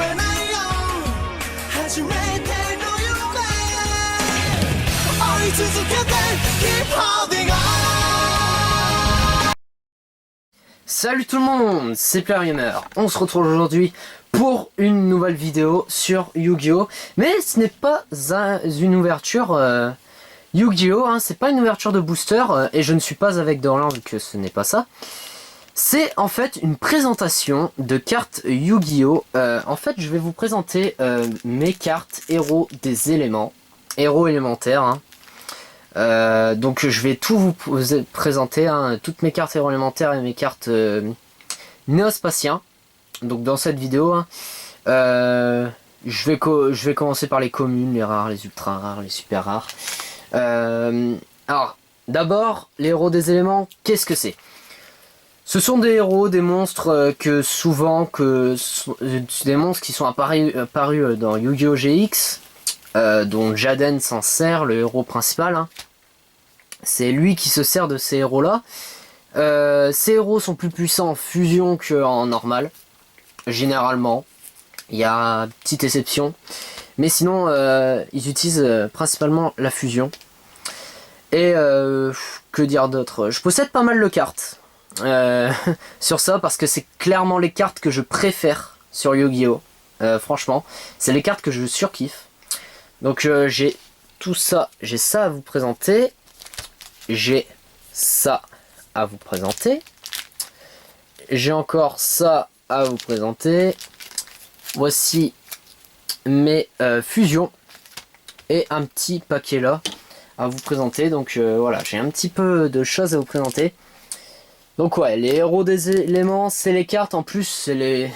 えないよ初めての夢追い続けて Keep holding on. Salut tout le monde, c'est Player. On se retrouve aujourd'hui pour une nouvelle vidéo sur Yu-Gi-Oh! Mais ce n'est pas une ouverture Yu-Gi-Oh! Hein, c'est pas une ouverture de booster et je ne suis pas avec Dorlan vu que ce n'est pas ça. C'est en fait une présentation de cartes Yu-Gi-Oh! En fait, je vais vous présenter mes cartes héros des éléments, héros élémentaires. Hein. Donc je vais tout vous présenter, hein, toutes mes cartes héros élémentaires et mes cartes néospatiens. Donc dans cette vidéo, hein, je vais commencer par les communes, les rares, les ultra rares, les super rares. Alors d'abord, les héros des éléments, qu'est-ce que c'est? Ce sont des héros, des monstres que souvent, des monstres qui sont apparus dans Yu-Gi-Oh! GX, dont Jaden s'en sert, le héros principal. Hein. C'est lui qui se sert de ces héros-là. Ces héros sont plus puissants en fusion qu'en normal, généralement. Il y a une petite exception. Mais sinon, ils utilisent principalement la fusion. Et que dire d'autre? Je possède pas mal de cartes sur ça, parce que c'est clairement les cartes que je préfère sur Yu-Gi-Oh! Franchement, c'est les cartes que je surkiffe. Donc j'ai tout ça, j'ai ça à vous présenter. J'ai ça à vous présenter. J'ai encore ça à vous présenter. Voici mes fusions. Et un petit paquet là à vous présenter. Donc voilà, j'ai un petit peu de choses à vous présenter. Donc ouais, les héros des éléments, c'est les cartes. En plus, c'est les,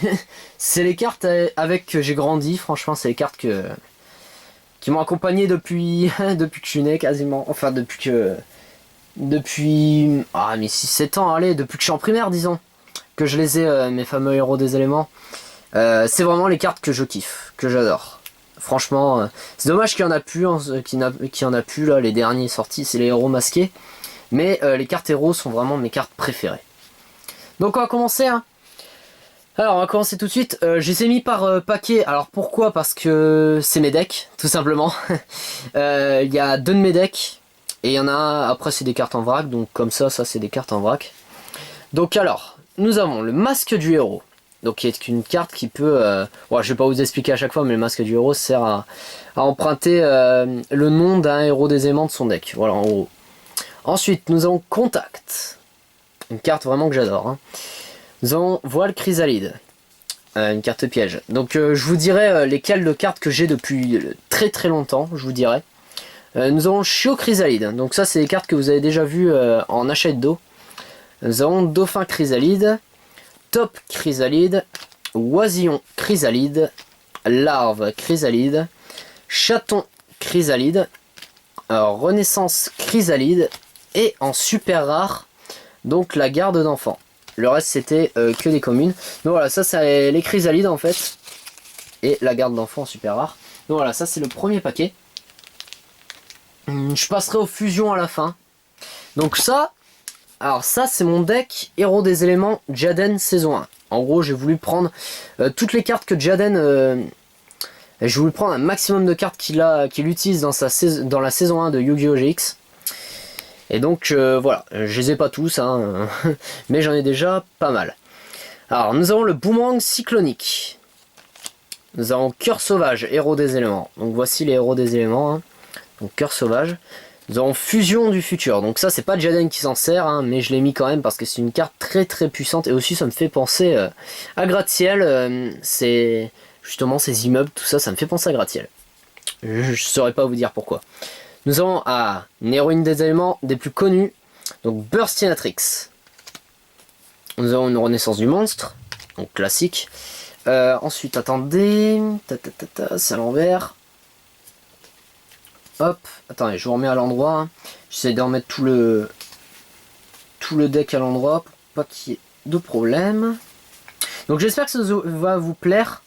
c'est les cartes avec que j'ai grandi. Franchement, c'est les cartes qui m'ont accompagné depuis, depuis que je suis né quasiment. Enfin, depuis mes 6-7 ans, allez, depuis que je suis en primaire, disons, que je les ai, mes fameux héros des éléments. C'est vraiment les cartes que je kiffe, que j'adore. Franchement, c'est dommage qu'il y en a plus, là, les derniers sortis, c'est les héros masqués. Mais les cartes héros sont vraiment mes cartes préférées. Donc on va commencer, hein. Alors on va commencer tout de suite. Je les ai mis par paquet. Alors pourquoi? Parce que c'est mes decks, tout simplement. Il y a deux de mes decks. Et il y en a, après c'est des cartes en vrac, donc comme ça c'est des cartes en vrac. Donc alors, nous avons le masque du héros. Donc qui est une carte qui peut... je vais pas vous expliquer à chaque fois, mais le masque du héros sert à emprunter le nom d'un héros des aimants de son deck. Voilà, en gros. Ensuite, nous avons Contact. Une carte vraiment que j'adore. Hein. Nous avons Voile Chrysalide. Une carte piège. Donc je vous dirai lesquelles de cartes que j'ai depuis très très longtemps, je vous dirai. Nous avons Chiot Chrysalide, donc ça c'est des cartes que vous avez déjà vues en achat d'eau. Nous avons Dauphin Chrysalide, Top Chrysalide, Oisillon Chrysalide, Larve Chrysalide, Chaton Chrysalide, Renaissance Chrysalide, et en super rare, donc la Garde d'enfants. Le reste c'était que des communes. Donc voilà, ça c'est les Chrysalides en fait, et la Garde d'enfants en super rare. Donc voilà, ça c'est le premier paquet. Je passerai aux fusions à la fin. Donc ça, alors ça c'est mon deck héros des éléments Jaden saison 1. En gros j'ai voulu prendre toutes les cartes que Jaden... j'ai voulu prendre un maximum de cartes qu'il utilise dans la saison 1 de Yu-Gi-Oh! GX. Et donc voilà, je les ai pas tous, hein, mais j'en ai déjà pas mal. Alors nous avons le Boomerang Cyclonique. Nous avons Cœur Sauvage, héros des éléments. Donc voici les héros des éléments. Hein. Donc Cœur Sauvage. Nous avons Fusion du Futur. Donc ça c'est pas Jaden qui s'en sert, hein, mais je l'ai mis quand même parce que c'est une carte très très puissante. Et aussi ça me fait penser à gratte-ciel. C'est justement ces immeubles, tout ça, ça me fait penser à gratte-ciel. Je saurais pas vous dire pourquoi. Nous avons une héroïne des éléments des plus connues. Donc Burstinatrix. Nous avons une Renaissance du monstre. Donc classique. Ensuite attendez. C'est à l'envers. Hop, attendez, je vous remets à l'endroit. Hein. J'essaie d'en mettre tout le deck à l'endroit pour pas qu'il y ait de problème. Donc j'espère que ça va vous plaire.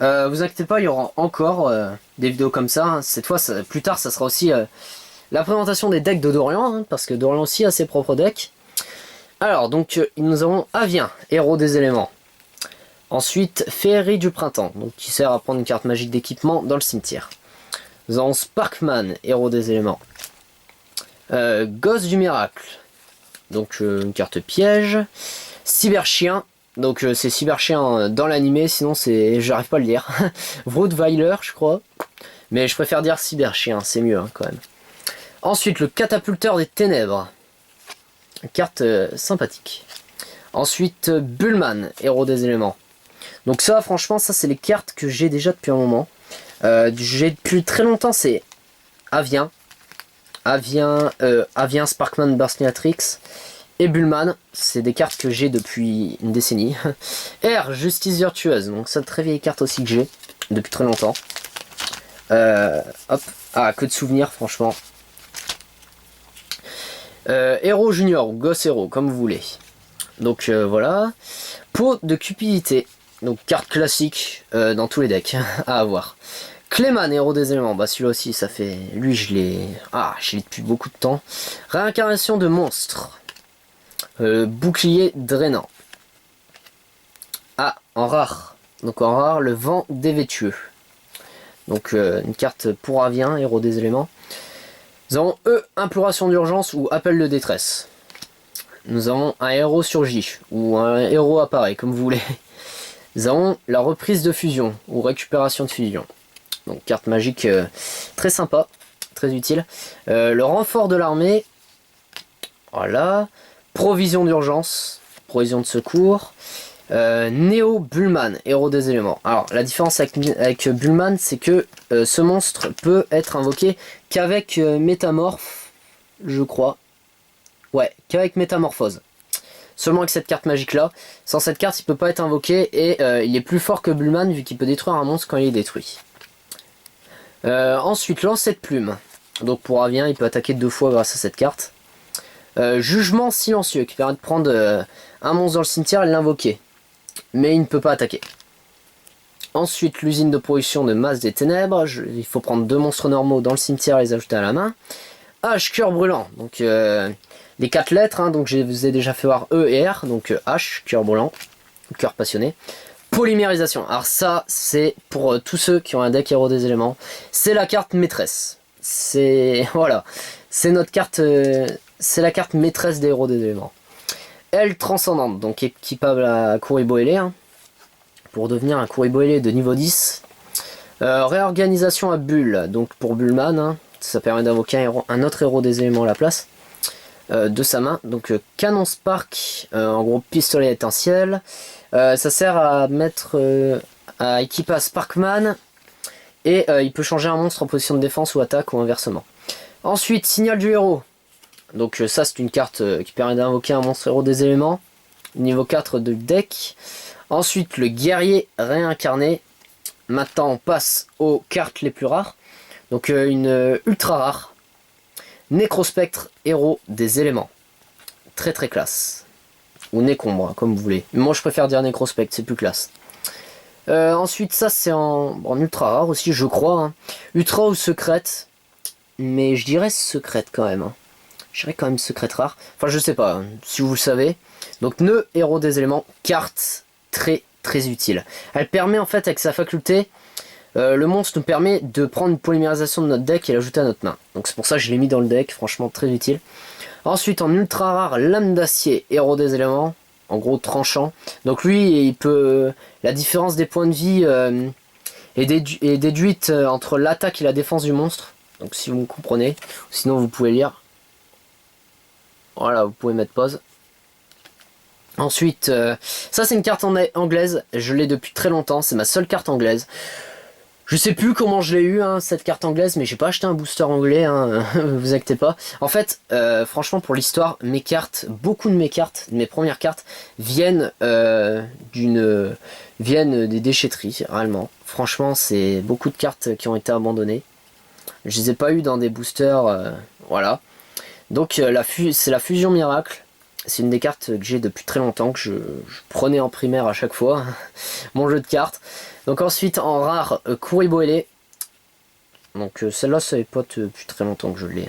Vous inquiétez pas, il y aura encore des vidéos comme ça. Hein. Cette fois, plus tard, ça sera aussi la présentation des decks de Dorian, hein, parce que Dorian aussi a ses propres decks. Alors, donc, nous avons Avien, héros des éléments. Ensuite, Féerie du Printemps, donc qui sert à prendre une carte magique d'équipement dans le cimetière. Nous avons Sparkman, héros des éléments. Gosse du Miracle, donc une carte piège. Cyberchien, donc c'est Cyberchien dans l'animé, sinon j'arrive pas à le dire. Vroodweiler, je crois. Mais je préfère dire Cyberchien, c'est mieux hein, quand même. Ensuite, le Catapulteur des Ténèbres. Carte sympathique. Ensuite, Bullman, héros des éléments. Donc ça, franchement, ça c'est les cartes que j'ai déjà depuis un moment. J'ai depuis très longtemps, c'est Avien, Sparkman, Burstinatrix et Bullman. C'est des cartes que j'ai depuis une décennie. R, Justice Virtueuse. Donc ça, très vieille carte aussi que j'ai depuis très longtemps. Hop. Ah, que de souvenirs, franchement. Héros Junior ou Gosse Héros, comme vous voulez. Donc voilà. Peau de Cupidité. Donc carte classique dans tous les decks à avoir. Clayman, héros des éléments. Bah celui-là aussi, ça fait... Lui, je l'ai depuis beaucoup de temps. Réincarnation de monstre. Bouclier drainant. Ah, en rare. Donc en rare, le vent dévétueux. Donc une carte pour Avien, héros des éléments. Nous avons imploration d'urgence ou appel de détresse. Nous avons un héros surgit ou un héros apparaît, comme vous voulez. Nous avons la reprise de fusion ou récupération de fusion. Donc carte magique très sympa, très utile. Le renfort de l'armée. Voilà. Provision d'urgence, provision de secours. Néo Bullman, héros des éléments. Alors la différence avec Bullman, c'est que ce monstre peut être invoqué qu'avec métamorphe, je crois. Ouais, qu'avec métamorphose. Seulement avec cette carte magique là. Sans cette carte, il peut pas être invoqué et il est plus fort que Bullman vu qu'il peut détruire un monstre quand il est détruit. Ensuite, lancer de plume. Donc pour Avien, il peut attaquer 2 fois grâce à cette carte. Jugement silencieux qui permet de prendre un monstre dans le cimetière et l'invoquer. Mais il ne peut pas attaquer. Ensuite, l'usine de production de masse des ténèbres. Il faut prendre 2 monstres normaux dans le cimetière et les ajouter à la main. H, cœur brûlant. Donc les 4 lettres, hein, donc je vous ai déjà fait voir E et R. Donc H, cœur brûlant, cœur passionné. Polymérisation. Alors ça, c'est pour tous ceux qui ont un deck héros des éléments. C'est la carte maîtresse. C'est voilà, c'est notre carte, c'est la carte maîtresse des héros des éléments. Elle transcendante, donc équipable à Kuriboh ailé, hein, pour devenir un Kuriboh ailé de niveau 10. Réorganisation à bulle, donc pour Bullman, hein, ça permet d'invoquer un autre héros des éléments à la place de sa main. Donc canon spark, en gros pistolet étincelle. Ça sert à mettre à équiper à Sparkman et il peut changer un monstre en position de défense ou attaque ou inversement. Ensuite, signal du héros. Donc ça c'est une carte qui permet d'invoquer un monstre héros des éléments. Niveau 4 de deck. Ensuite le guerrier réincarné. Maintenant on passe aux cartes les plus rares. Donc une ultra rare. Nécrospectre, héros des éléments. Très très classe. Ou Nécombre, comme vous voulez. Moi je préfère dire Nécrospectre, c'est plus classe. Ensuite ça c'est en ultra rare aussi je crois. Hein. Ultra ou secrète. Mais je dirais secrète quand même. Hein. Je dirais quand même secrète rare. Enfin je sais pas, hein, si vous le savez. Donc nœud, héros des éléments, carte très très utile. Elle permet en fait avec sa faculté, le monstre nous permet de prendre une polymérisation de notre deck et l'ajouter à notre main. Donc c'est pour ça que je l'ai mis dans le deck, franchement très utile. Ensuite en ultra rare, lame d'acier, héros des éléments, en gros tranchant. Donc lui il peut, la différence des points de vie est déduite entre l'attaque et la défense du monstre. Donc si vous me comprenez, sinon vous pouvez lire. Voilà, vous pouvez mettre pause. Ensuite, ça c'est une carte anglaise, je l'ai depuis très longtemps, c'est ma seule carte anglaise. Je sais plus comment je l'ai eu, hein, cette carte anglaise, mais j'ai pas acheté un booster anglais, hein, vous inquiétez pas. En fait, franchement pour l'histoire, mes cartes, beaucoup de mes cartes, de mes premières cartes, viennent des déchetteries, réellement. Franchement, c'est beaucoup de cartes qui ont été abandonnées. Je les ai pas eu dans des boosters, voilà. Donc c'est la fusion miracle. C'est une des cartes que j'ai depuis très longtemps, que je prenais en primaire à chaque fois, mon jeu de cartes. Donc ensuite en rare, Kuriboh ailé. Donc celle-là ça fait pas depuis très longtemps que je l'ai.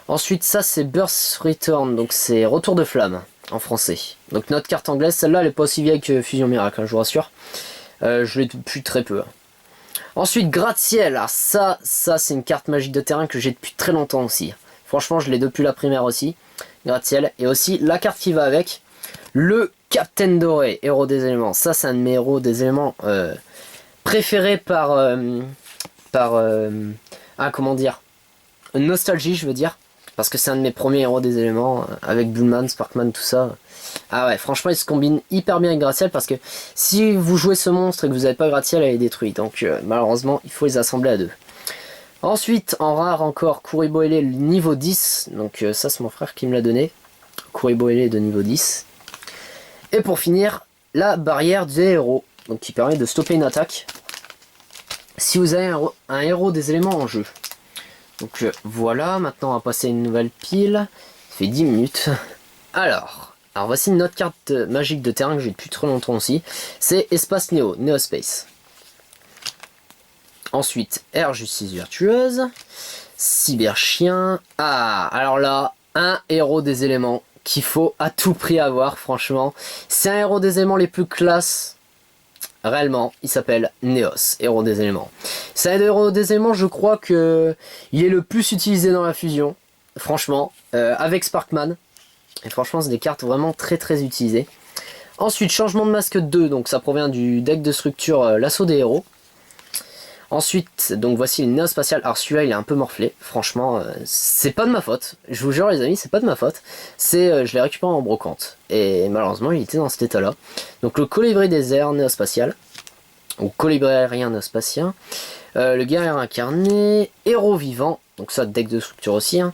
Ensuite ça c'est Burst Return, donc c'est retour de flamme. en français. Donc notre carte anglaise, celle-là elle est pas aussi vieille que Fusion Miracle, hein, je vous rassure. Je l'ai depuis très peu. Ensuite Gratte-Ciel, alors ça c'est une carte magique de terrain que j'ai depuis très longtemps aussi. Franchement je l'ai depuis la primaire aussi. Gratte-Ciel, et aussi la carte qui va avec, le Capitaine Doré, héros des éléments. Ça c'est un de mes héros des éléments préférés par comment dire, nostalgie je veux dire, parce que c'est un de mes premiers héros des éléments avec Bullman, Sparkman, tout ça. Ah ouais, franchement il se combine hyper bien avec Gratte-Ciel, parce que si vous jouez ce monstre et que vous n'avez pas Gratte-Ciel, elle est détruite, donc malheureusement il faut les assembler à deux. Ensuite en rare encore Kuriboh Ailé niveau 10, donc ça c'est mon frère qui me l'a donné, Kuriboh Ailé de niveau 10. Et pour finir la barrière des héros, donc qui permet de stopper une attaque si vous avez un héros des éléments en jeu. Donc voilà, maintenant on va passer à une nouvelle pile. Ça fait 10 minutes. Alors voici une autre carte magique de terrain que j'ai depuis très longtemps aussi. C'est Espace Néo, Neospace. Ensuite, Air Justice Virtueuse. Cyberchien. Ah, alors là, un héros des éléments qu'il faut à tout prix avoir, franchement. C'est un héros des éléments les plus classes. Réellement, il s'appelle Neos, héros des éléments. C'est un héros des éléments, je crois que il est le plus utilisé dans la fusion, franchement, avec Sparkman. Et franchement, c'est des cartes vraiment très très utilisées. Ensuite, changement de masque 2, donc ça provient du deck de structure l'assaut des héros. Ensuite, donc voici le Néo Spatial. Alors celui-là, il est un peu morflé. Franchement, c'est pas de ma faute. Je vous jure les amis, c'est pas de ma faute. C'est, je l'ai récupéré en brocante. Et malheureusement, il était dans cet état-là. Donc le colibri des airs Néo Spatial. Ou colibri aérien Néo Spatien. Le guerrier incarné. Héros vivant. Donc ça, deck de structure aussi. Hein.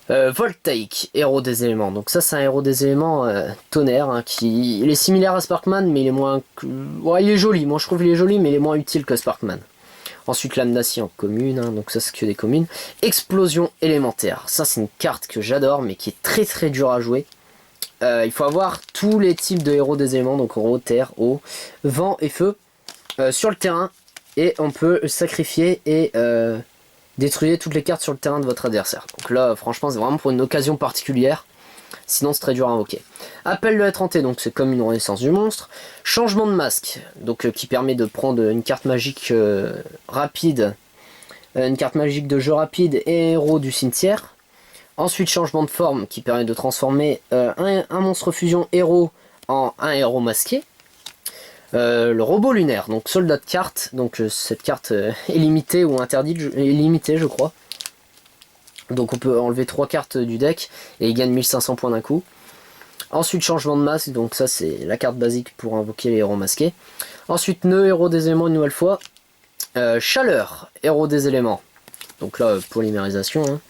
Voltaïque, héros des éléments. Donc ça, c'est un héros des éléments tonnerre. Hein, il est similaire à Sparkman, mais il est moins... Ouais, il est joli. Moi, je trouve qu'il est joli, mais il est moins utile que Sparkman. Ensuite, l'amnacie en commune, hein, donc ça c'est que des communes. Explosion élémentaire, ça c'est une carte que j'adore, mais qui est très très dure à jouer. Il faut avoir tous les types de héros des éléments, donc eau, terre, eau, vent et feu, sur le terrain. Et on peut sacrifier et détruire toutes les cartes sur le terrain de votre adversaire. Donc là, franchement, c'est vraiment pour une occasion particulière. Sinon, c'est très dur à invoquer. Appel de la Trentée, donc c'est comme une renaissance du monstre. Changement de masque, donc qui permet de prendre une carte magique rapide, une carte magique de jeu rapide et héros du cimetière. Ensuite, changement de forme, qui permet de transformer un monstre fusion héros en un héros masqué. Le robot lunaire, donc soldat de carte, donc cette carte est limitée ou interdite, est limitée je crois. Donc on peut enlever 3 cartes du deck et il gagne 1500 points d'un coup. Ensuite changement de masque, donc ça c'est la carte basique pour invoquer les héros masqués. Ensuite nœud, héros des éléments une nouvelle fois. Chaleur, héros des éléments. Donc là polymérisation. Hein.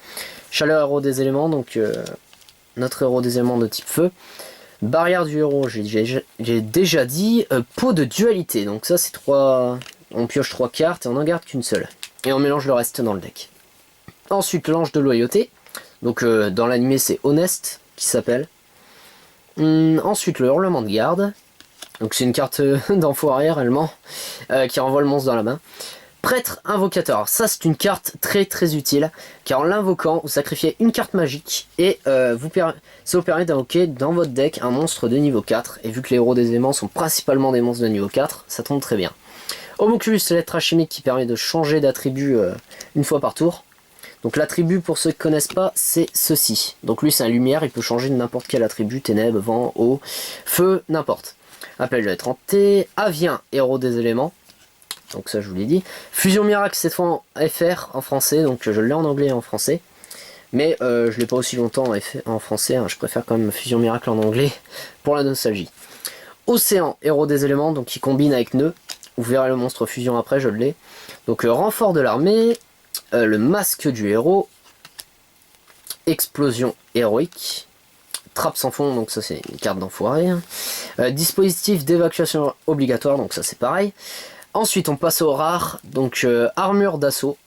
Chaleur, héros des éléments, donc notre héros des éléments de type feu. Barrière du héros, j'ai déjà dit. Pot de dualité, donc ça c'est 3... On pioche 3 cartes et on n'en garde qu'une seule. Et on mélange le reste dans le deck. Ensuite, l'ange de loyauté. Donc, dans l'animé, c'est Honest qui s'appelle. Ensuite, le hurlement de garde. Donc, c'est une carte d'enfoiré réellement. Qui renvoie le monstre dans la main. Prêtre invocateur. Alors, ça, c'est une carte très très utile. Car en l'invoquant, vous sacrifiez une carte magique. Et ça vous permet d'invoquer dans votre deck un monstre de niveau 4. Et vu que les héros des aimants sont principalement des monstres de niveau 4, ça tombe très bien. Homunculus, lettre chimique qui permet de changer d'attribut une fois par tour. Donc l'attribut, pour ceux qui ne connaissent pas, c'est ceci. Donc lui c'est un lumière, il peut changer de n'importe quel attribut, ténèbres, vent, eau, feu, n'importe. Appel de la Trentée, Avien, héros des éléments. Donc ça je vous l'ai dit. Fusion Miracle, cette fois en FR, en français, donc je l'ai en anglais et en français. Mais je l'ai pas aussi longtemps en français, hein. Je préfère quand même Fusion Miracle en anglais pour la nostalgie. Océan, héros des éléments, donc qui combine avec nœud. Vous verrez le monstre fusion après, je l'ai. Donc renfort de l'armée. Le masque du héros, explosion héroïque, trappe sans fond, donc ça c'est une carte d'enfoiré. Dispositif d'évacuation obligatoire, donc ça c'est pareil. Ensuite on passe au rare, donc armure d'assaut,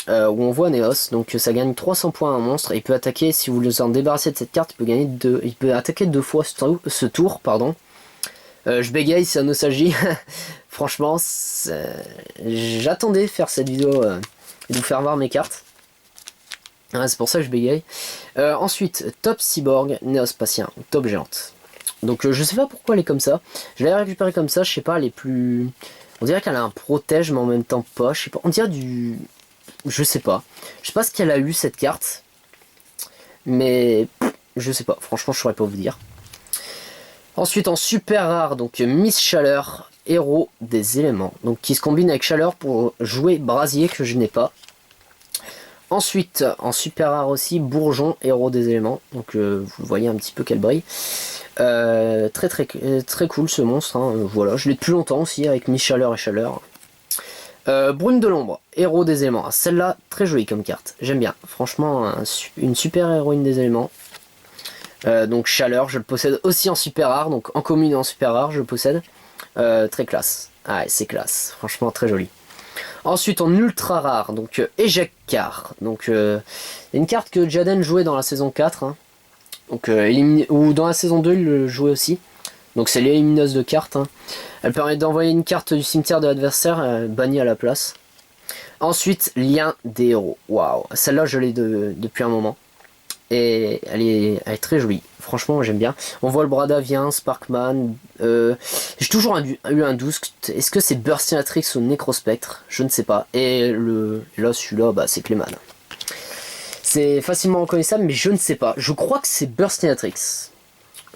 où on voit Neos, donc ça gagne 300 points à un monstre, et il peut attaquer, si vous en débarrassez de cette carte, il peut attaquer 2 fois ce tour, pardon. Je bégaye, c'est un nostalgie. Franchement, j'attendais faire cette vidéo et de vous faire voir mes cartes. Ah, c'est pour ça que je bégaye. Ensuite, top cyborg, néospatien, top géante. Donc je sais pas pourquoi elle est comme ça. Je l'ai récupérée comme ça, je sais pas, elle est plus... On dirait qu'elle a un protège mais en même temps pas, je sais pas. On dirait du... Je sais pas. Je sais pas ce qu'elle a eu cette carte. Mais je sais pas, franchement je saurais pas vous dire. Ensuite en super rare, donc Miss Chaleur, héros des éléments. Donc qui se combine avec Chaleur pour jouer Brasier que je n'ai pas. Ensuite en super rare aussi, Bourgeon, héros des éléments. Donc vous voyez un petit peu qu'elle brille. Très cool ce monstre, hein. Voilà, je l'ai depuis longtemps aussi avec Miss Chaleur et Chaleur. Brume de l'ombre, héros des éléments. Celle-là, très jolie comme carte. J'aime bien. Franchement, une super héroïne des éléments. Donc Chaleur, je le possède aussi en super rare. Donc en commune et en super rare, je le possède. Très classe. Ah ouais, c'est classe. Franchement, très joli. Ensuite, en ultra rare, donc Éjeccar. Donc une carte que Jaden jouait dans la saison 4. Hein. Donc, ou dans la saison 2, il le jouait aussi. Donc c'est l'élimineuse de cartes. Hein. Elle permet d'envoyer une carte du cimetière de l'adversaire bannie à la place. Ensuite, lien des héros. Waouh, celle-là je l'ai depuis un moment. Et elle est très jolie. Franchement, j'aime bien. On voit le Bradavien, Sparkman. J'ai toujours eu un doute. Est-ce que c'est Burstinatrix ou Necrospectre? Je ne sais pas. Et là, celui-là, bah, c'est Clayman. C'est facilement reconnaissable, mais je ne sais pas. Je crois que c'est Burstinatrix.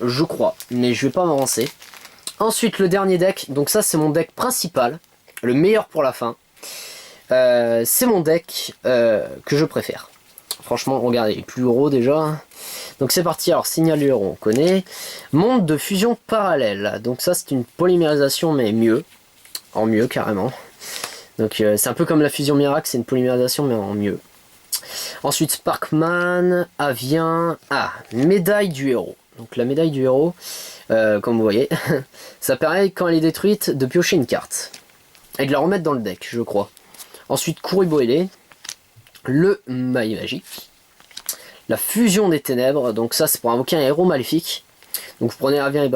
Je crois, mais je vais pas m'avancer. Ensuite, le dernier deck. Donc ça, c'est mon deck principal. Le meilleur pour la fin. C'est mon deck que je préfère. Franchement, regardez, il est plus gros déjà. Donc c'est parti, alors Signal du héros, on connaît. Monde de fusion parallèle. Donc ça, c'est une polymérisation, mais mieux. En mieux, carrément. Donc c'est un peu comme la fusion miracle, c'est une polymérisation, mais en mieux. Ensuite, Sparkman, Avien. Ah, médaille du héros. Donc la médaille du héros, comme vous voyez, ça permet, quand elle est détruite, de piocher une carte. Et de la remettre dans le deck, je crois. Ensuite, Kuriboele. Le maille magique, la fusion des ténèbres, donc ça c'est pour invoquer un héros maléfique. Donc vous prenez Avien et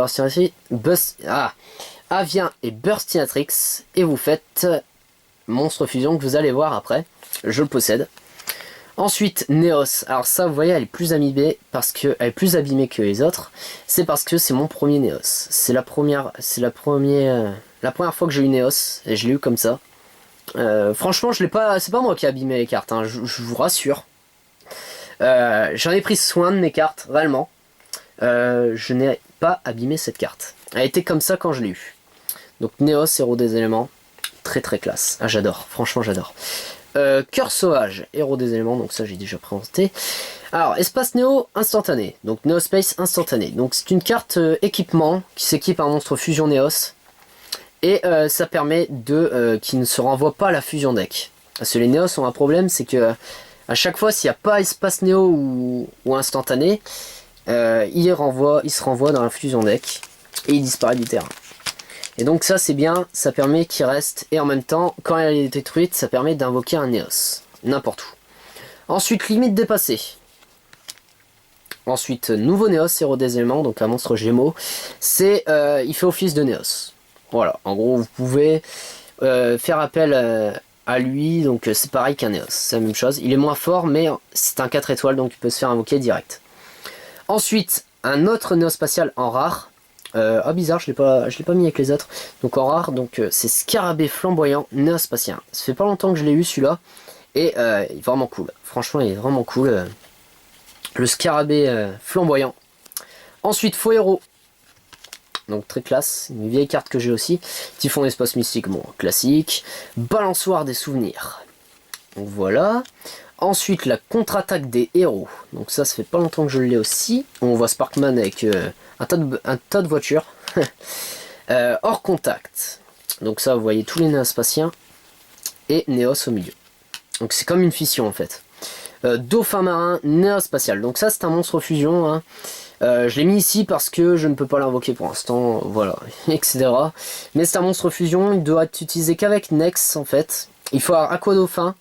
Burstinatrix et vous faites monstre fusion que vous allez voir après. Je le possède. Ensuite Neos, alors ça vous voyez elle est plus abîmée parce que elle est plus abîmée que les autres. C'est parce que c'est mon premier Neos. C'est la première fois que j'ai eu Neos et je l'ai eu comme ça. Franchement, je l'ai pas. C'est pas moi qui ai abîmé les cartes, hein, je vous rassure. J'en ai pris soin de mes cartes, réellement. Je n'ai pas abîmé cette carte. Elle était comme ça quand je l'ai eu. Donc Neos, héros des éléments, très très classe. Ah, j'adore, franchement j'adore. Cœur sauvage, héros des éléments, donc ça j'ai déjà présenté. Alors, espace néo instantané, donc Neo Space instantané. Donc c'est une carte équipement qui s'équipe à un monstre fusion Neos. Et ça permet qu'il ne se renvoie pas à la fusion deck. Parce que les Néos ont un problème, c'est que à chaque fois s'il n'y a pas espace Néo ou instantané, il se renvoie dans la fusion deck et il disparaît du terrain. Et donc ça c'est bien, ça permet qu'il reste, et en même temps, quand elle est détruite, ça permet d'invoquer un Néos, n'importe où. Ensuite, limite dépassée. Ensuite, nouveau Néos, héros des éléments, donc un monstre gémeaux. Il fait office de Néos. Voilà, en gros vous pouvez faire appel à lui, donc c'est pareil qu'un Néos, c'est la même chose. Il est moins fort mais c'est un 4 étoiles donc il peut se faire invoquer direct. Ensuite, un autre Néo spatial en rare. Ah bizarre, je l'ai pas mis avec les autres. Donc en rare, donc c'est Scarabée flamboyant Néo spatien. Ça fait pas longtemps que je l'ai eu celui-là. Et il est vraiment cool. Franchement il est vraiment cool. Le Scarabée flamboyant. Ensuite, faux héros. Donc très classe, une vieille carte que j'ai aussi. Typhon espace mystique, bon, classique. Balançoire des souvenirs. Donc voilà. Ensuite, la contre-attaque des héros. Donc ça fait pas longtemps que je l'ai aussi. On voit Sparkman avec un tas de voitures. Hors contact. Donc ça, vous voyez tous les néospatiens. Et Néos au milieu. Donc c'est comme une fission en fait. Dauphin marin, néospatial. Donc ça c'est un monstre fusion, hein. Je l'ai mis ici parce que je ne peux pas l'invoquer pour l'instant, voilà, etc. Mais c'est un monstre fusion, il doit être utilisé qu'avec Nex en fait. Il faut avoir Aqua Dauphin.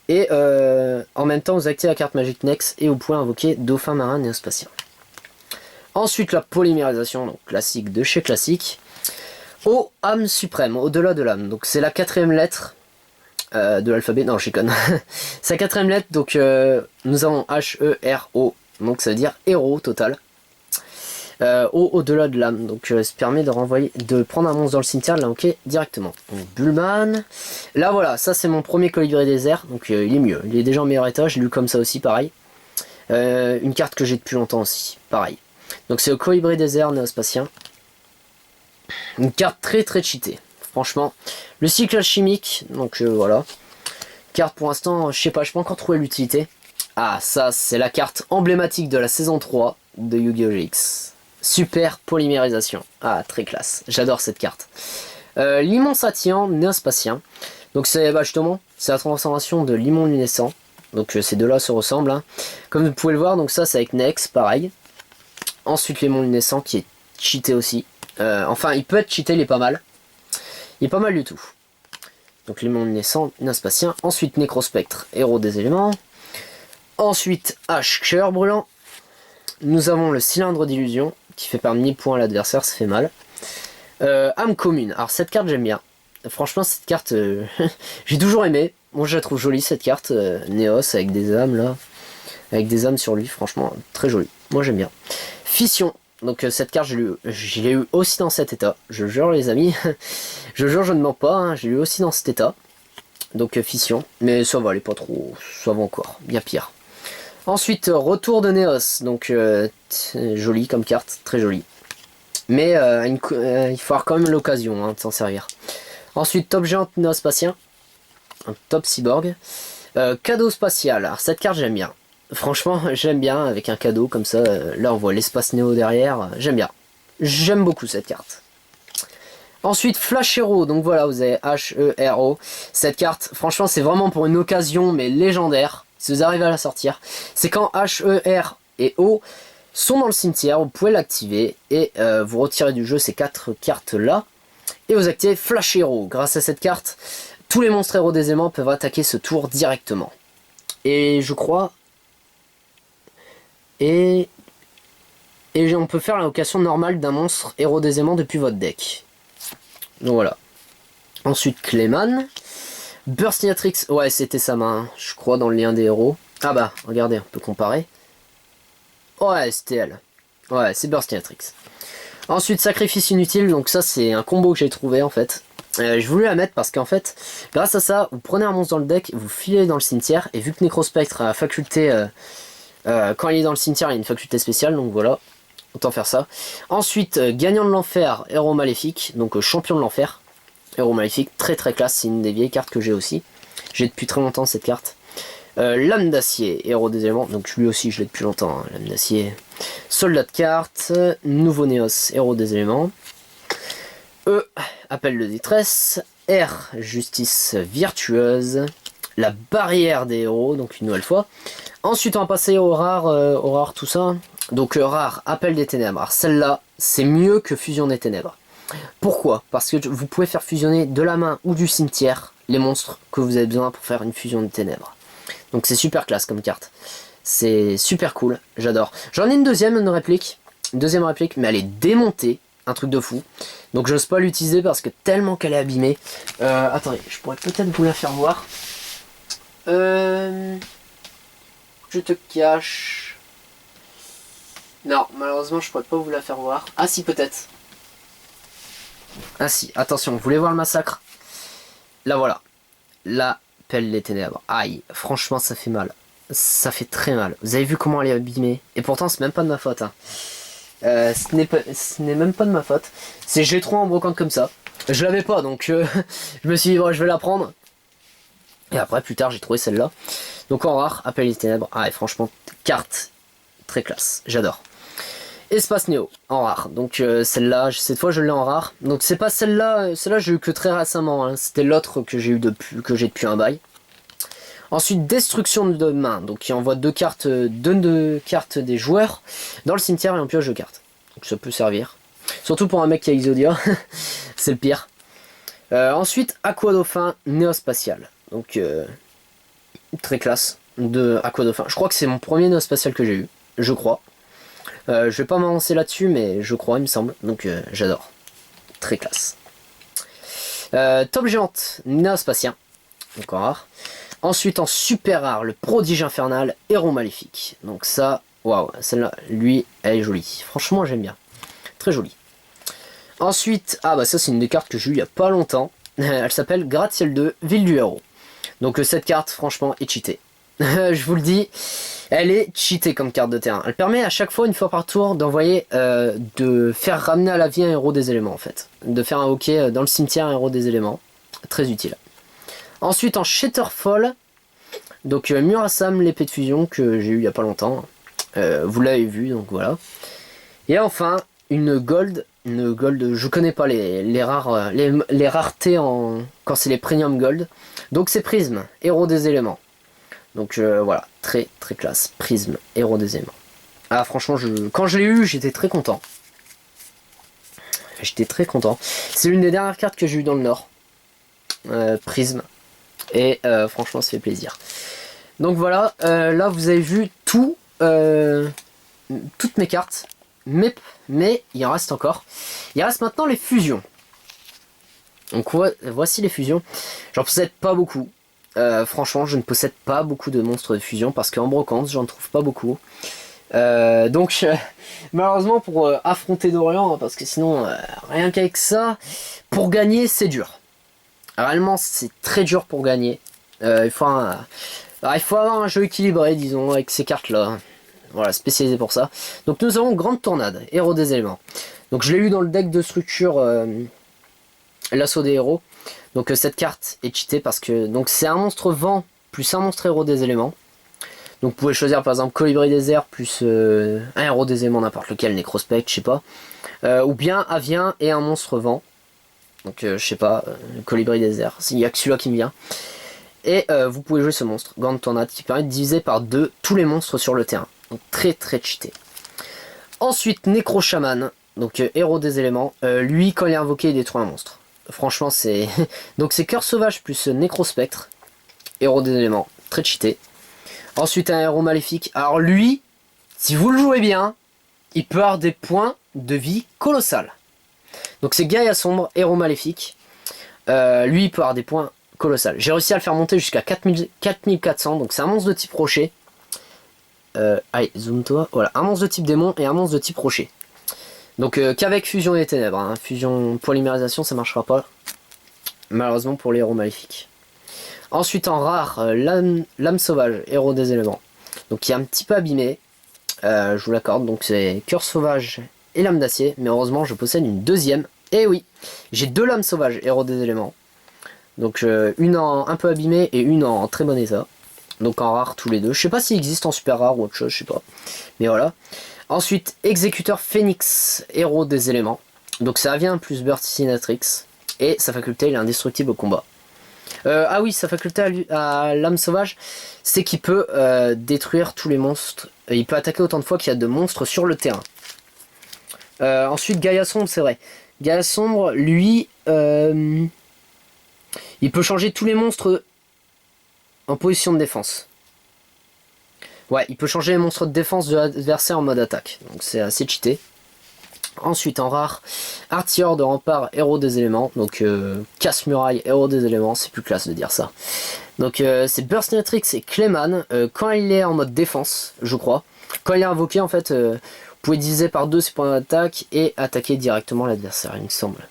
Et en même temps vous activez la carte magique Nex et vous pouvez invoquer Dauphin marin néospatien. Ensuite la polymérisation, donc classique de chez classique. Au âme suprême, au-delà de l'âme. Donc c'est la 4ème lettre de l'alphabet. Non, je conne. Sa quatrième lettre, donc nous avons H-E-R-O, donc ça veut dire héros total. O au-delà de l'âme, donc ça permet de renvoyer, de prendre un monstre dans le cimetière, de l'invoquer directement. Donc Bulman, là voilà, ça c'est mon premier colibri désert, donc il est mieux, il est déjà en meilleur état, j'ai lu comme ça aussi, pareil. Une carte que j'ai depuis longtemps aussi, pareil. Donc c'est le colibri désert néospatien. Une carte très très cheatée, franchement. Le cycle alchimique, donc voilà. Carte pour l'instant, je sais pas, je peux encore trouver l'utilité. Ah, ça c'est la carte emblématique de la saison 3 de Yu-Gi-Oh! GX. Super polymérisation. Ah, très classe. J'adore cette carte. Limon scintillant néospatien. Donc c'est justement, c'est la transformation de limon lunescent. Donc ces deux-là se ressemblent. Hein. Comme vous pouvez le voir, donc ça c'est avec Nex, pareil. Ensuite limon lunescent qui est cheaté aussi. Enfin, il peut être cheaté, il est pas mal. Il est pas mal du tout. Donc limon lunescent, néospatien. Ensuite Nécrospectre, héros des éléments. Ensuite H, cœur brûlant. Nous avons le cylindre d'illusion qui fait perdre 1000 points à l'adversaire, ça fait mal. Âme commune, alors cette carte j'aime bien. Franchement cette carte, j'ai toujours aimé. Moi je la trouve jolie cette carte, Néos avec des âmes là. Avec des âmes sur lui, franchement très jolie. Moi j'aime bien. Fission, donc cette carte je l'ai eu aussi dans cet état. Je jure les amis, je jure je ne mens pas, hein, j'ai eu aussi dans cet état. Donc fission, mais ça va, elle est pas trop, ça va encore, bien pire. Ensuite, retour de Néos, donc joli comme carte, très joli. Mais il faut avoir quand même l'occasion hein, de s'en servir. Ensuite, top géante néospatien, un top cyborg. Cadeau spatial, alors cette carte j'aime bien. Franchement, j'aime bien avec un cadeau comme ça. Là, on voit l'espace néo derrière, j'aime bien. J'aime beaucoup cette carte. Ensuite, Flash Hero, donc voilà, vous avez H-E-R-O. Cette carte, franchement, c'est vraiment pour une occasion, mais légendaire. Si vous arrivez à la sortir, c'est quand H, E, R et O sont dans le cimetière, vous pouvez l'activer et vous retirez du jeu ces 4 cartes là et vous activez Flash Hero. Grâce à cette carte, tous les monstres héros des aimants peuvent attaquer ce tour directement. Et je crois... Et on peut faire l'invocation normale d'un monstre héros des aimants depuis votre deck. Donc voilà. Ensuite Clayman. Burstinatrix, ouais c'était sa main, je crois dans le lien des héros. Ah bah, regardez, on peut comparer. Ouais, c'était elle. Ouais, c'est Burstinatrix. Ensuite, Sacrifice Inutile, donc ça c'est un combo que j'ai trouvé en fait. Je voulais la mettre parce qu'en fait, grâce à ça, vous prenez un monstre dans le deck, vous filez dans le cimetière, et vu que Nécrospectre a la faculté, quand il est dans le cimetière, il y a une faculté spéciale, donc voilà, autant faire ça. Ensuite, Gagnant de l'Enfer, héros maléfique, donc champion de l'Enfer. Héros maléfique, très très classe, c'est une des vieilles cartes que j'ai aussi. J'ai depuis très longtemps cette carte. Lame d'acier, héros des éléments, donc lui aussi je l'ai depuis longtemps, hein, lame d'acier. Soldat de cartes, nouveau Néos, héros des éléments. E, appel de détresse. R, justice virtueuse. La barrière des héros, donc une nouvelle fois. Ensuite on va passer au rare, tout ça. Donc rare, appel des ténèbres. Alors celle-là, c'est mieux que fusion des ténèbres. Pourquoi? Parce que vous pouvez faire fusionner de la main ou du cimetière les monstres que vous avez besoin pour faire une fusion de ténèbres. Donc c'est super classe comme carte. C'est super cool, j'adore. J'en ai une deuxième réplique, mais elle est démontée, un truc de fou. Donc j'ose pas l'utiliser parce que tellement qu'elle est abîmée. Attendez, je pourrais peut-être vous la faire voir. Je te cache. Non, malheureusement je pourrais pas vous la faire voir. Ah si, peut-être. Ah si, attention, vous voulez voir le massacre? Là voilà, l'appel des ténèbres. Aïe, franchement ça fait mal. Ça fait très mal. Vous avez vu comment elle est abîmée? Et pourtant c'est même pas de ma faute. Hein. Ce n'est même pas de ma faute. C'est j'ai trop en brocante comme ça. Je l'avais pas donc je me suis dit bon, je vais la prendre. Et après plus tard j'ai trouvé celle-là. Donc en rare, appel des ténèbres. Ah et franchement, carte très classe, j'adore. Espace Néo en rare, donc celle-là, cette fois je l'ai en rare. Donc c'est pas celle-là, celle-là j'ai eu que très récemment, hein. C'était l'autre que j'ai eu depuis un bail. Ensuite Destruction de main, donc qui envoie deux cartes des joueurs dans le cimetière et on pioche deux cartes. Donc ça peut servir, surtout pour un mec qui a Exodia, c'est le pire. Ensuite Aqua Dauphin Néospatial, donc très classe de Aqua Dauphin. Je crois que c'est mon premier Néospatial que j'ai eu, je crois. Je vais pas m'avancer là-dessus, mais je crois, il me semble. Donc j'adore. Très classe. Top géante, néospatien. donc en rare. Ensuite en super rare, le prodige infernal, héros maléfique. Donc ça, waouh, celle-là, lui, elle est jolie. Franchement, j'aime bien. Très jolie. Ensuite, ah bah ça c'est une des cartes que j'ai eu il y a pas longtemps. Elle s'appelle Gratte-Ciel 2, Ville du Héros. Donc cette carte, franchement, est cheatée. Je vous le dis, elle est cheatée comme carte de terrain. Elle permet à chaque fois, une fois par tour, d'envoyer, de faire ramener à la vie un héros des éléments en fait. De faire invoquer dans le cimetière un héros des éléments. Très utile. Ensuite en Shatterfall, donc Murasam, l'épée de fusion que j'ai eu il y a pas longtemps. Vous l'avez vu, donc voilà. Et enfin, une gold, je connais pas les rares, les raretés quand c'est les premium gold. Donc c'est Prisme, héros des éléments. Donc voilà, très très classe. Prisme, héros des éléments. Ah franchement, quand je l'ai eu, j'étais très content. J'étais très content. C'est l'une des dernières cartes que j'ai eu dans le Nord. Prisme. Et franchement, ça fait plaisir. Donc voilà, là vous avez vu toutes mes cartes. Mais il en reste encore. Il reste maintenant les fusions. Donc voici les fusions. J'en possède pas beaucoup. Franchement, je ne possède pas beaucoup de monstres de fusion parce qu'en brocante, j'en trouve pas beaucoup. Donc malheureusement pour affronter Dorian, parce que sinon rien qu'avec ça, pour gagner c'est dur. Réellement c'est très dur pour gagner. Il faut avoir un jeu équilibré, disons, avec ces cartes là. Voilà, spécialisé pour ça. Donc nous avons Grande Tornade, héros des éléments. Donc je l'ai eu dans le deck de structure l'assaut des héros. Donc cette carte est cheatée parce que donc c'est un monstre vent plus un monstre héros des éléments. Donc vous pouvez choisir par exemple Colibri des airs plus un héros des éléments n'importe lequel, Necrospect, je sais pas. Ou bien Avien et un monstre vent. Donc je sais pas, Colibri des airs, il y a que celui-là qui me vient. Et vous pouvez jouer ce monstre, Grande Tornade, qui permet de diviser par 2 tous les monstres sur le terrain. Donc très très cheaté. Ensuite Nécro Shaman, donc héros des éléments. Lui quand il est invoqué il détruit un monstre. Franchement c'est... donc c'est Cœur Sauvage plus Nécrospectre, héros des éléments, très cheaté. Ensuite un héros maléfique. Alors lui, si vous le jouez bien, il peut avoir des points de vie colossales. Donc c'est Gaïa Sombre, héros maléfique. Lui il peut avoir des points colossales. J'ai réussi à le faire monter jusqu'à 4400. Donc c'est un monstre de type rocher. Allez, zoom-toi. Voilà, un monstre de type démon et un monstre de type rocher. Donc qu'avec fusion des ténèbres. Hein. Fusion polymérisation ça marchera pas. Malheureusement pour les héros maléfiques. Ensuite en rare, lame sauvage, héros des éléments. Donc qui est un petit peu abîmé. Je vous l'accorde. Donc c'est cœur sauvage et lame d'acier. Mais heureusement je possède une deuxième. Et oui, j'ai 2 lames sauvages, héros des éléments. Donc une un peu abîmée et une en très bon état. Donc en rare tous les deux. Je sais pas s'il existe en super rare ou autre chose, je sais pas. Mais voilà. Ensuite, Exécuteur Phénix, héros des éléments. Donc ça vient plus Burstinatrix. Et sa faculté, il est indestructible au combat. Ah oui, sa faculté à l'âme sauvage, c'est qu'il peut détruire tous les monstres. Il peut attaquer autant de fois qu'il y a de monstres sur le terrain. Ensuite, Gaïa Sombre, c'est vrai. Gaïa Sombre, lui, il peut changer tous les monstres en position de défense. Ouais, il peut changer les monstres de défense de l'adversaire en mode attaque. Donc c'est assez cheaté. Ensuite en rare, Artilleur de rempart, héros des éléments. Donc casse-muraille, héros des éléments. C'est plus classe de dire ça. Donc c'est Burstinatrix et Clayman. Quand il est en mode défense, je crois. Quand il est invoqué en fait, vous pouvez diviser par 2 ses points d'attaque et attaquer directement l'adversaire, il me semble.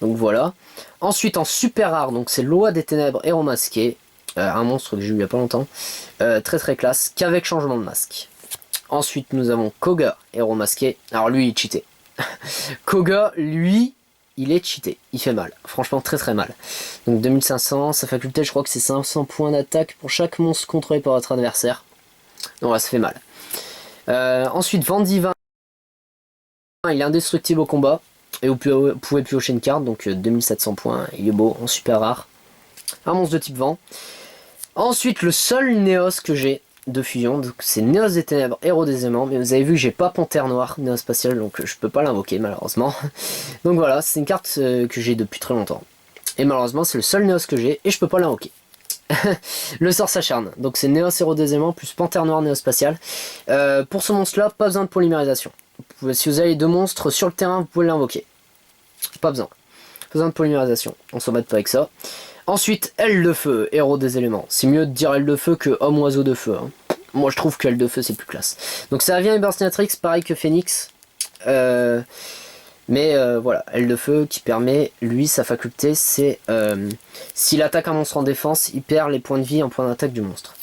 Donc voilà. Ensuite en super rare, donc c'est Loi des Ténèbres, héros masqué. Un monstre que j'ai eu il y a pas longtemps. Très très classe, qu'avec changement de masque. Ensuite nous avons Koga, héros masqué. Alors lui il est cheaté. Koga, lui, il est cheaté. Il fait mal. Franchement très très mal. Donc 2500, sa faculté je crois que c'est 500 points d'attaque pour chaque monstre contrôlé par votre adversaire. Donc là ça fait mal. Ensuite Vendivin, il est indestructible au combat. Et vous pouvez piocher une carte, donc 2700 points. Il est beau, en super rare. Un monstre de type vent. Ensuite le seul Néos que j'ai de fusion, donc c'est Néos des Ténèbres, héros des aimants, mais vous avez vu que j'ai pas Panthère Noire Néos Spatial, donc je peux pas l'invoquer malheureusement. Donc voilà, c'est une carte que j'ai depuis très longtemps. Et malheureusement c'est le seul Néos que j'ai et je peux pas l'invoquer. Le sort s'acharne, donc c'est Néos héros des aimants plus Panthère Noire Néos Spatial. Pour ce monstre là, pas besoin de polymérisation. Si vous avez 2 monstres sur le terrain, vous pouvez l'invoquer. Pas besoin. Pas besoin de polymérisation, on s'embête pas avec ça. Ensuite, aile de feu, héros des éléments. C'est mieux de dire aile de feu que homme oiseau de feu. Hein. Moi je trouve que aile de feu c'est plus classe. Donc ça vient Hypersinatrix, pareil que Phoenix. Voilà, aile de feu qui permet, lui, sa faculté, c'est s'il attaque un monstre en défense, il perd les points de vie en point d'attaque du monstre.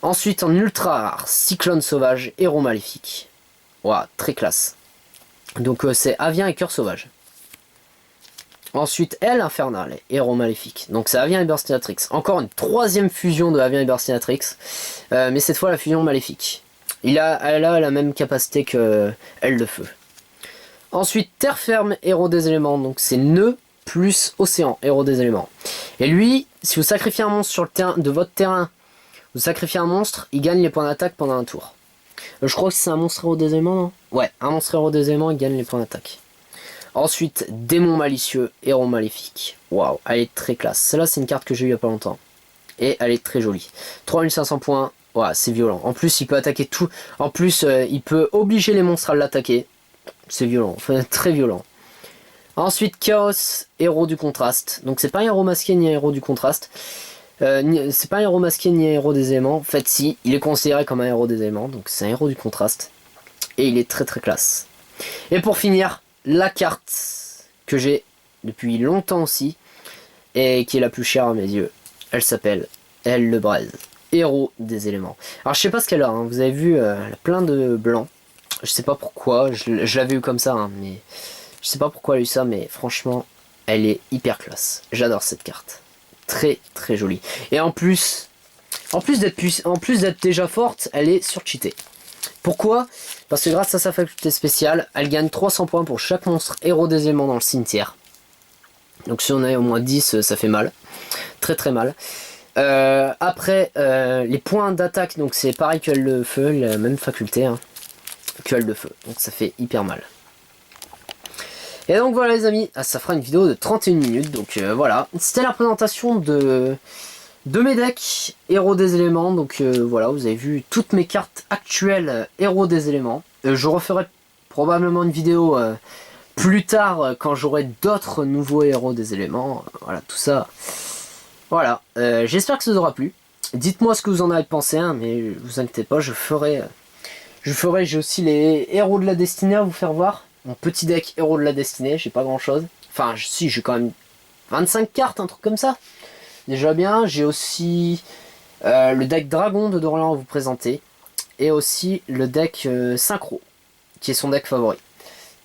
Ensuite, en ultra rare, cyclone sauvage, héros maléfique. Waouh, très classe. Donc c'est Avien et cœur sauvage. Ensuite, aile infernale, héros maléfique. Donc c'est Avien et Burstinatrix. Encore une troisième fusion de Avien et Burstinatrix. Mais cette fois la fusion maléfique. Elle a la même capacité que aile de feu. Ensuite, terre ferme, héros des éléments. Donc c'est nœud plus océan, héros des éléments. Et lui, si vous sacrifiez un monstre sur le terrain de votre terrain, vous sacrifiez un monstre, il gagne les points d'attaque pendant un tour. Je crois que c'est un monstre héros des éléments, non? Ouais, un monstre héros des éléments, il gagne les points d'attaque. Ensuite, démon malicieux, héros maléfique. Waouh, elle est très classe. Celle-là, c'est une carte que j'ai eue il y a pas longtemps. Et elle est très jolie. 3500 points, waouh, c'est violent. En plus, il peut attaquer tout. En plus, il peut obliger les monstres à l'attaquer. C'est violent, enfin, très violent. Ensuite, Chaos, héros du contraste. Donc, c'est pas un héros masqué ni un héros du contraste. C'est pas un héros masqué ni un héros des éléments. En fait, si, il est considéré comme un héros des éléments. Donc, c'est un héros du contraste. Et il est très très classe. Et pour finir, la carte que j'ai depuis longtemps aussi et qui est la plus chère à mes yeux, elle s'appelle Elle le Braise, héros des éléments. Alors je sais pas ce qu'elle a, hein. Vous avez vu, elle a plein de blanc. Je sais pas pourquoi, je l'avais eu comme ça, hein, mais je sais pas pourquoi elle a eu ça, mais franchement, elle est hyper classe. J'adore cette carte, très très jolie. Et en plus d'être déjà forte, elle est surcheatée. Pourquoi? Parce que grâce à sa faculté spéciale, elle gagne 300 points pour chaque monstre héros des éléments dans le cimetière. Donc si on a au moins 10, ça fait mal. Très très mal. Après, les points d'attaque, donc c'est pareil que le feu, la même faculté hein, que le feu. Donc ça fait hyper mal. Et donc voilà les amis, ça fera une vidéo de 31 minutes. Donc voilà, c'était la présentation de mes decks héros des éléments. Donc voilà, vous avez vu toutes mes cartes actuelles héros des éléments. Je referai probablement une vidéo plus tard quand j'aurai d'autres nouveaux héros des éléments. Voilà, tout ça. Voilà, j'espère que ça vous aura plu. Dites-moi ce que vous en avez pensé, hein, mais vous inquiétez pas, j'ai aussi les héros de la destinée à vous faire voir. Mon petit deck héros de la destinée, j'ai pas grand chose. Enfin, si, j'ai quand même 25 cartes, un truc comme ça. Déjà bien, j'ai aussi le deck Dragon de Dorlan à vous présenter. Et aussi le deck Synchro, qui est son deck favori.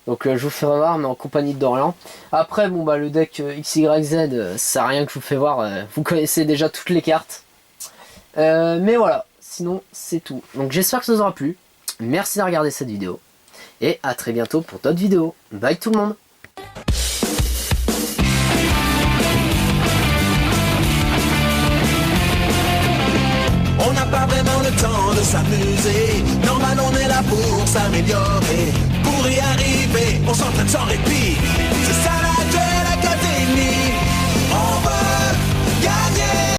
Donc je vous fais voir, mais en compagnie de Dorlan. Après, bon bah le deck XYZ, ça sert à rien que je vous fais voir. Vous connaissez déjà toutes les cartes. Mais voilà, sinon c'est tout. Donc j'espère que ça vous aura plu. Merci de regarder cette vidéo. Et à très bientôt pour d'autres vidéos. Bye tout le monde. On n'a pas vraiment le temps de s'amuser. Normal, on est là pour s'améliorer. Pour y arriver, on s'entraîne sans répit. C'est ça la